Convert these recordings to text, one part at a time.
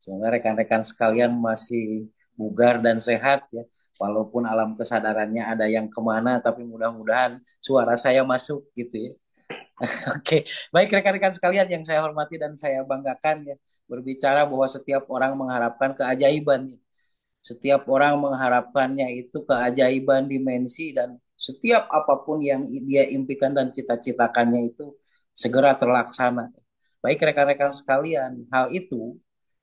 Semoga rekan-rekan sekalian masih bugar dan sehat ya. Walaupun alam kesadarannya ada yang kemana, tapi mudah-mudahan suara saya masuk gitu ya. Oke, baik rekan-rekan sekalian yang saya hormati dan saya banggakan ya. Berbicara bahwa setiap orang mengharapkan keajaiban. Ya. Setiap orang mengharapkannya itu keajaiban dimensi dan setiap apapun yang dia impikan dan cita-citakannya itu segera terlaksana. Baik rekan-rekan sekalian, hal itu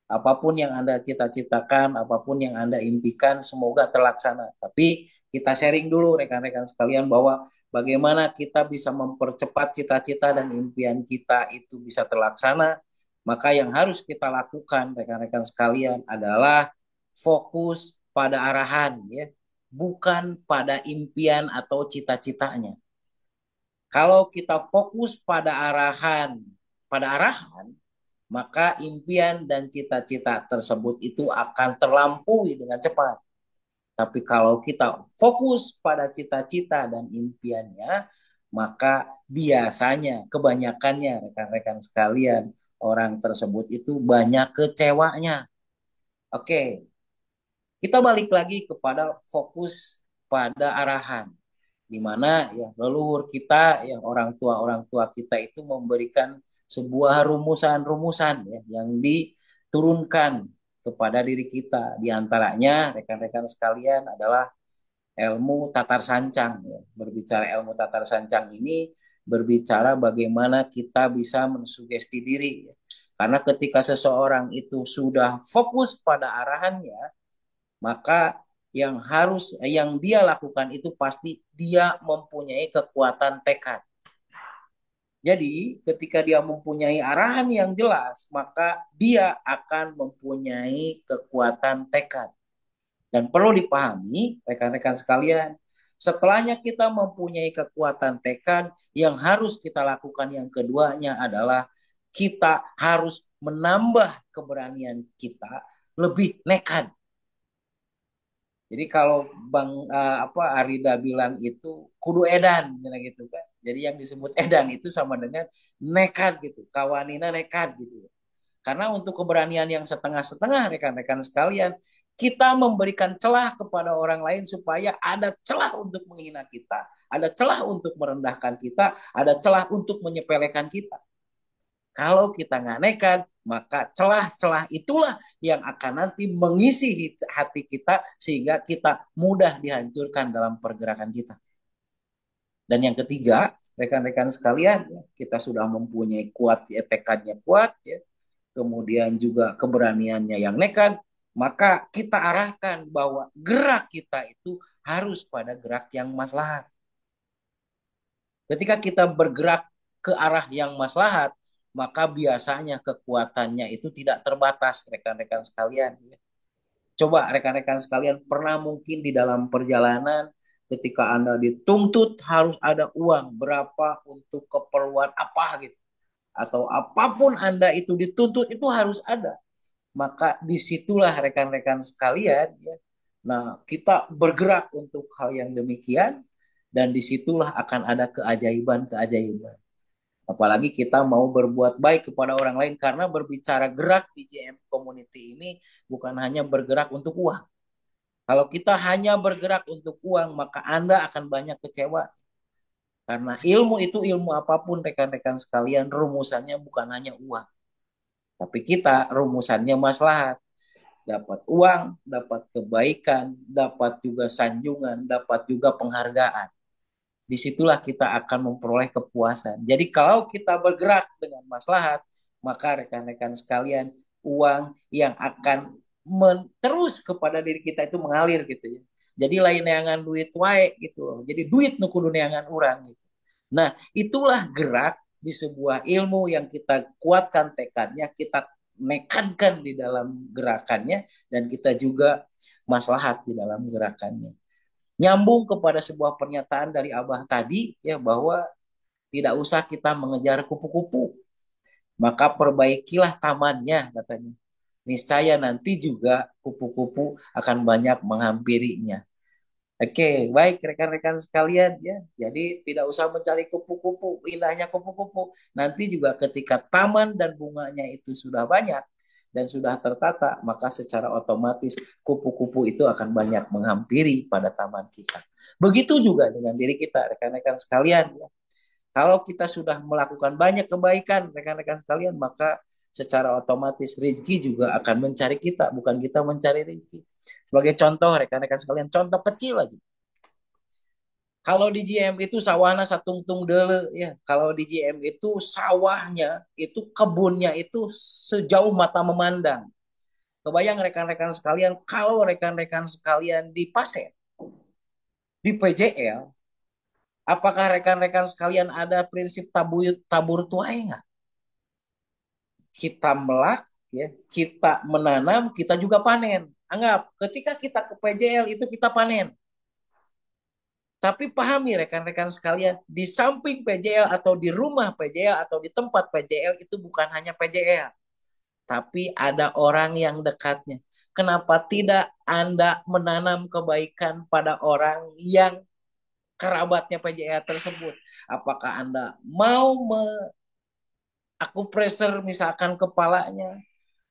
apapun yang Anda cita-citakan, apapun yang Anda impikan, semoga terlaksana. Tapi kita sharing dulu rekan-rekan sekalian bahwa bagaimana kita bisa mempercepat cita-cita dan impian kita itu bisa terlaksana. Maka yang harus kita lakukan rekan-rekan sekalian adalah fokus pada arahan ya, bukan pada impian atau cita-citanya. Kalau kita fokus pada arahan, maka impian dan cita-cita tersebut itu akan terlampaui dengan cepat. Tapi kalau kita fokus pada cita-cita dan impiannya, maka biasanya, kebanyakannya rekan-rekan sekalian, orang tersebut itu banyak kecewanya. Oke, kita balik lagi kepada fokus pada arahan. Di mana ya leluhur kita, yang orang tua kita itu memberikan sebuah rumusan-rumusan ya, yang diturunkan kepada diri kita. Di antaranya rekan-rekan sekalian adalah ilmu tatar sancang. Ya. Berbicara ilmu tatar sancang ini berbicara bagaimana kita bisa mensugesti diri. Ya. Karena ketika seseorang itu sudah fokus pada arahannya, maka yang dia lakukan itu pasti dia mempunyai kekuatan tekad. Jadi, ketika dia mempunyai arahan yang jelas, maka dia akan mempunyai kekuatan tekad. Dan perlu dipahami, rekan-rekan sekalian, setelahnya kita mempunyai kekuatan tekad, yang harus kita lakukan yang keduanya adalah kita harus menambah keberanian kita lebih nekat. Jadi kalau Arida bilang itu kudu edan gitu kan. Jadi yang disebut edan itu sama dengan nekat gitu. Kawanina nekat gitu. Karena untuk keberanian yang setengah-setengah rekan-rekan sekalian, kita memberikan celah kepada orang lain supaya ada celah untuk menghina kita, ada celah untuk merendahkan kita, ada celah untuk menyepelekan kita. Kalau kita nggak nekat, maka celah-celah itulah yang akan nanti mengisi hati kita sehingga kita mudah dihancurkan dalam pergerakan kita. Dan yang ketiga, rekan-rekan sekalian, kita sudah mempunyai kuat, ya, tekadnya kuat, ya, kemudian juga keberaniannya yang nekat, maka kita arahkan bahwa gerak kita itu harus pada gerak yang maslahat. Ketika kita bergerak ke arah yang maslahat, maka biasanya kekuatannya itu tidak terbatas, rekan-rekan sekalian. Coba rekan-rekan sekalian pernah mungkin di dalam perjalanan ketika Anda dituntut harus ada uang berapa untuk keperluan apa gitu. Atau apapun Anda itu dituntut itu harus ada. Maka disitulah rekan-rekan sekalian ya. Nah, kita bergerak untuk hal yang demikian dan disitulah akan ada keajaiban-keajaiban. Apalagi kita mau berbuat baik kepada orang lain karena berbicara gerak di JM Community ini bukan hanya bergerak untuk uang. Kalau kita hanya bergerak untuk uang, maka Anda akan banyak kecewa. Karena ilmu itu ilmu apapun rekan-rekan sekalian, rumusannya bukan hanya uang. Tapi kita rumusannya maslahat. Dapat uang, dapat kebaikan, dapat juga sanjungan, dapat juga penghargaan. Disitulah kita akan memperoleh kepuasan. Jadi kalau kita bergerak dengan maslahat, maka rekan-rekan sekalian, uang yang akan terus kepada diri kita itu mengalir gitu ya. Jadi lain neangan duit wae gitu. Jadi duit nu kudu neangan urang gitu. Nah, itulah gerak di sebuah ilmu yang kita kuatkan tekadnya, kita nekatkan di dalam gerakannya dan kita juga maslahat di dalam gerakannya. Nyambung kepada sebuah pernyataan dari Abah tadi ya bahwa tidak usah kita mengejar kupu-kupu, maka perbaikilah tamannya katanya. Niscaya nanti juga kupu-kupu akan banyak menghampirinya. Oke, baik rekan-rekan sekalian ya. Jadi tidak usah mencari kupu-kupu, indahnya kupu-kupu. Nanti juga ketika taman dan bunganya itu sudah banyak dan sudah tertata, maka secara otomatis kupu-kupu itu akan banyak menghampiri pada taman kita. Begitu juga dengan diri kita, rekan-rekan sekalian ya. Kalau kita sudah melakukan banyak kebaikan, rekan-rekan sekalian, maka secara otomatis rezeki juga akan mencari kita, bukan kita mencari rezeki. Sebagai contoh, rekan-rekan sekalian, contoh kecil lagi. Kalau di GM itu sawahnya satungtung dele ya. Kalau di GM itu sawahnya, itu kebunnya itu sejauh mata memandang. Kebayang rekan-rekan sekalian, kalau rekan-rekan sekalian di Pasir, di PJL, apakah rekan-rekan sekalian ada prinsip tabur, tabur tuai nggak? Kita melak, ya, kita menanam, kita juga panen. Anggap, ketika kita ke PJL itu kita panen. Tapi pahami rekan-rekan sekalian, di samping PJL atau di rumah PJL atau di tempat PJL itu bukan hanya PJL, tapi ada orang yang dekatnya. Kenapa tidak Anda menanam kebaikan pada orang yang kerabatnya PJL tersebut? Apakah Anda mau mengakupressure misalkan kepalanya,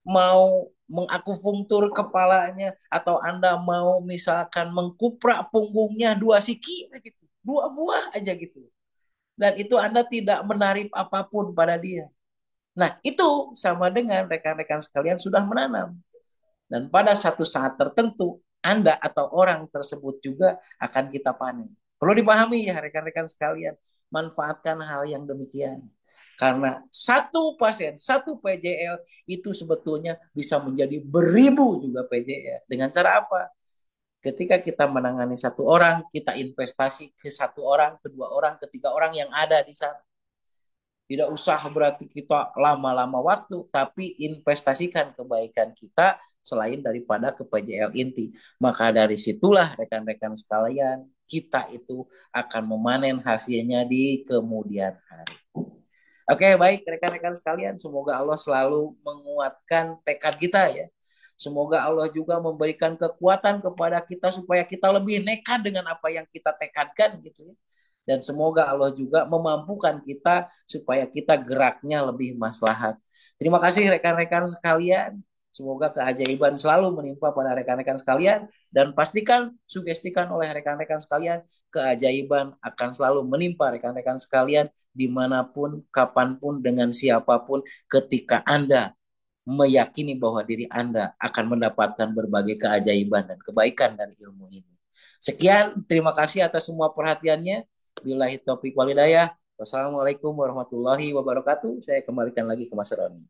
mau mengakupunktur kepalanya, atau Anda mau misalkan mengkuprak punggungnya dua siki begitu, dua buah aja gitu. Dan itu Anda tidak menarik apapun pada dia. Nah, itu sama dengan rekan-rekan sekalian sudah menanam. Dan pada satu saat tertentu, Anda atau orang tersebut juga akan kita panen. Perlu dipahami ya rekan-rekan sekalian, manfaatkan hal yang demikian. Karena satu pasien, satu PJL itu sebetulnya bisa menjadi beribu juga PJL. Dengan cara apa? Ketika kita menangani satu orang, kita investasi ke satu orang, kedua orang, ketiga orang yang ada di sana. Tidak usah berarti kita lama-lama waktu, tapi investasikan kebaikan kita selain daripada ke PJL inti. Maka dari situlah rekan-rekan sekalian, kita itu akan memanen hasilnya di kemudian hari. Oke, baik rekan-rekan sekalian, semoga Allah selalu menguatkan tekad kita ya. Semoga Allah juga memberikan kekuatan kepada kita supaya kita lebih nekat dengan apa yang kita tekadkan gitu ya. Dan semoga Allah juga memampukan kita supaya kita geraknya lebih maslahat. Terima kasih rekan-rekan sekalian. Semoga keajaiban selalu menimpa pada rekan-rekan sekalian dan pastikan sugestikan oleh rekan-rekan sekalian keajaiban akan selalu menimpa rekan-rekan sekalian dimanapun, kapanpun, dengan siapapun ketika Anda meyakini bahwa diri Anda akan mendapatkan berbagai keajaiban dan kebaikan dari ilmu ini. Sekian, terima kasih atas semua perhatiannya. Billahi taufiq walhidayah. Wassalamualaikum warahmatullahi wabarakatuh. Saya kembalikan lagi ke Mas Roni.